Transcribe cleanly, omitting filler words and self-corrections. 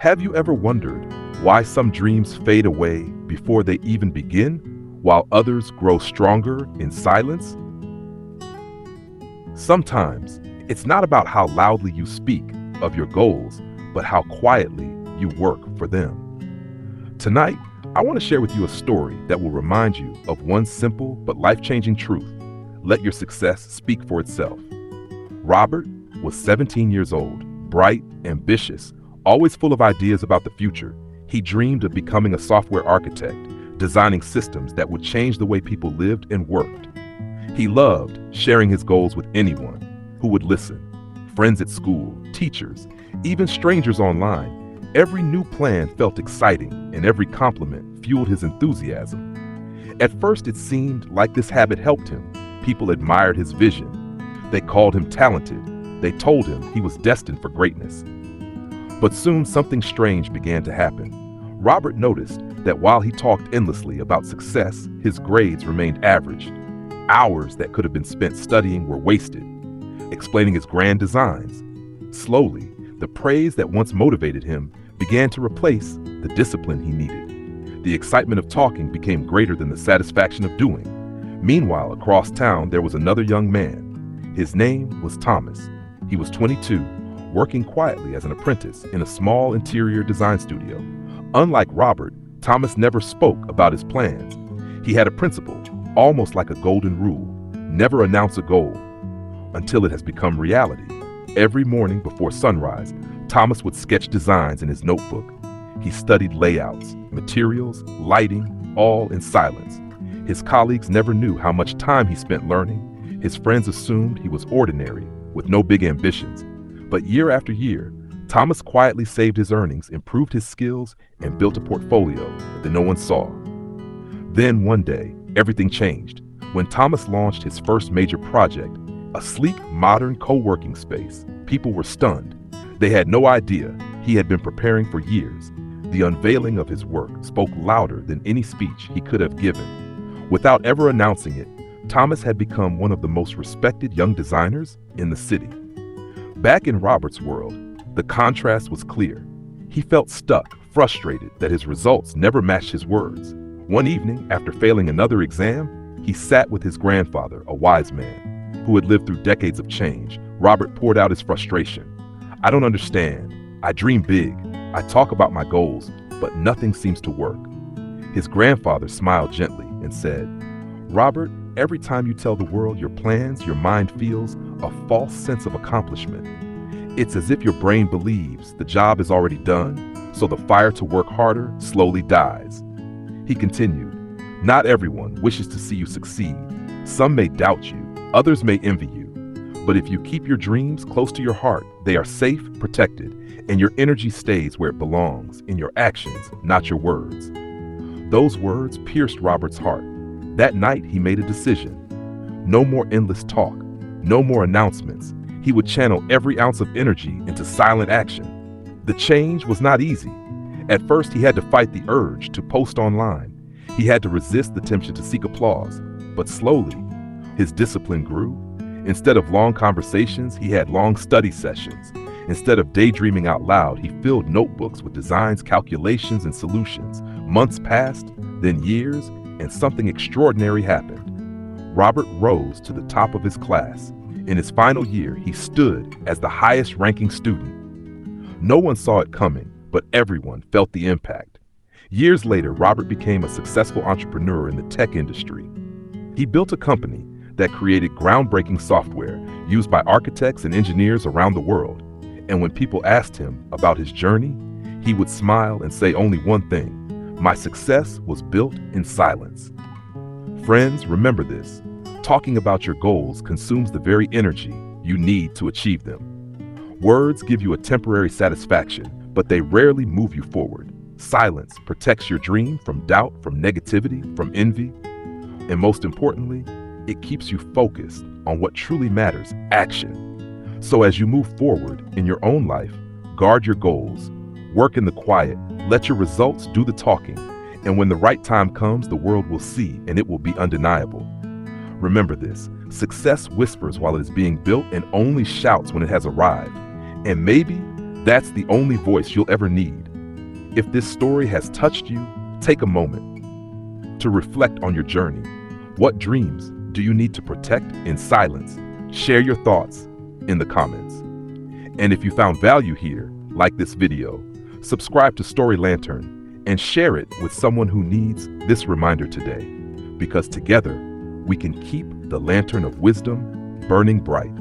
Have you ever wondered why some dreams fade away before they even begin, while others grow stronger in silence? Sometimes it's not about how loudly you speak of your goals, but how quietly you work for them. Tonight, I want to share with you a story that will remind you of one simple but life-changing truth. Let your success speak for itself. Robert was 17 years old, bright, ambitious, always full of ideas about the future. He dreamed of becoming a software architect, designing systems that would change the way people lived and worked. He loved sharing his goals with anyone who would listen. Friends at school, teachers, even strangers online. Every new plan felt exciting, and every compliment fueled his enthusiasm. At first, it seemed like this habit helped him. People admired his vision. They called him talented. They told him he was destined for greatness. But soon something strange began to happen. Robert noticed that while he talked endlessly about success, his grades remained average. Hours that could have been spent studying were wasted, explaining his grand designs. Slowly, the praise that once motivated him began to replace the discipline he needed. The excitement of talking became greater than the satisfaction of doing. Meanwhile, across town, there was another young man. His name was Thomas. He was 22, working quietly as an apprentice in a small interior design studio. Unlike Robert, Thomas never spoke about his plans. He had a principle, almost like a golden rule: never announce a goal until it has become reality. Every morning before sunrise, Thomas would sketch designs in his notebook. He studied layouts, materials, lighting, all in silence. His colleagues never knew how much time he spent learning. His friends assumed he was ordinary, with no big ambitions. But year after year, Thomas quietly saved his earnings, improved his skills, and built a portfolio that no one saw. Then one day, everything changed. When Thomas launched his first major project, a sleek, modern co-working space, people were stunned. They had no idea he had been preparing for years. The unveiling of his work spoke louder than any speech he could have given. Without ever announcing it, Thomas had become one of the most respected young designers in the city. Back in Robert's world, the contrast was clear. He felt stuck, frustrated that his results never matched his words. One evening, after failing another exam, he sat with his grandfather, a wise man who had lived through decades of change. Robert poured out his frustration. "I don't understand. I dream big. I talk about my goals, but nothing seems to work." His grandfather smiled gently and said, "Robert, every time you tell the world your plans, your mind feels a false sense of accomplishment. It's as if your brain believes the job is already done, so the fire to work harder slowly dies." He continued, "Not everyone wishes to see you succeed. Some may doubt you, others may envy you. But if you keep your dreams close to your heart, they are safe, protected, and your energy stays where it belongs, in your actions, not your words." Those words pierced Robert's heart. That night, he made a decision. No more endless talk, no more announcements. He would channel every ounce of energy into silent action. The change was not easy. At first, he had to fight the urge to post online. He had to resist the temptation to seek applause. But slowly, his discipline grew. Instead of long conversations, he had long study sessions. Instead of daydreaming out loud, he filled notebooks with designs, calculations, and solutions. Months passed, then years, and something extraordinary happened. Robert rose to the top of his class. In his final year, he stood as the highest-ranking student. No one saw it coming, but everyone felt the impact. Years later, Robert became a successful entrepreneur in the tech industry. He built a company that created groundbreaking software used by architects and engineers around the world. And when people asked him about his journey, he would smile and say only one thing: "My success was built in silence." Friends, remember this. Talking about your goals consumes the very energy you need to achieve them. Words give you a temporary satisfaction, but they rarely move you forward. Silence protects your dream from doubt, from negativity, from envy. And most importantly, it keeps you focused on what truly matters: action. So as you move forward in your own life, guard your goals, work in the quiet, let your results do the talking, and when the right time comes, the world will see, and it will be undeniable. Remember this: success whispers while it is being built and only shouts when it has arrived. And maybe that's the only voice you'll ever need. If this story has touched you, take a moment to reflect on your journey. What dreams do you need to protect in silence? Share your thoughts in the comments. And if you found value here, like this video, subscribe to Story Lantern and share it with someone who needs this reminder today, because together we can keep the lantern of wisdom burning bright.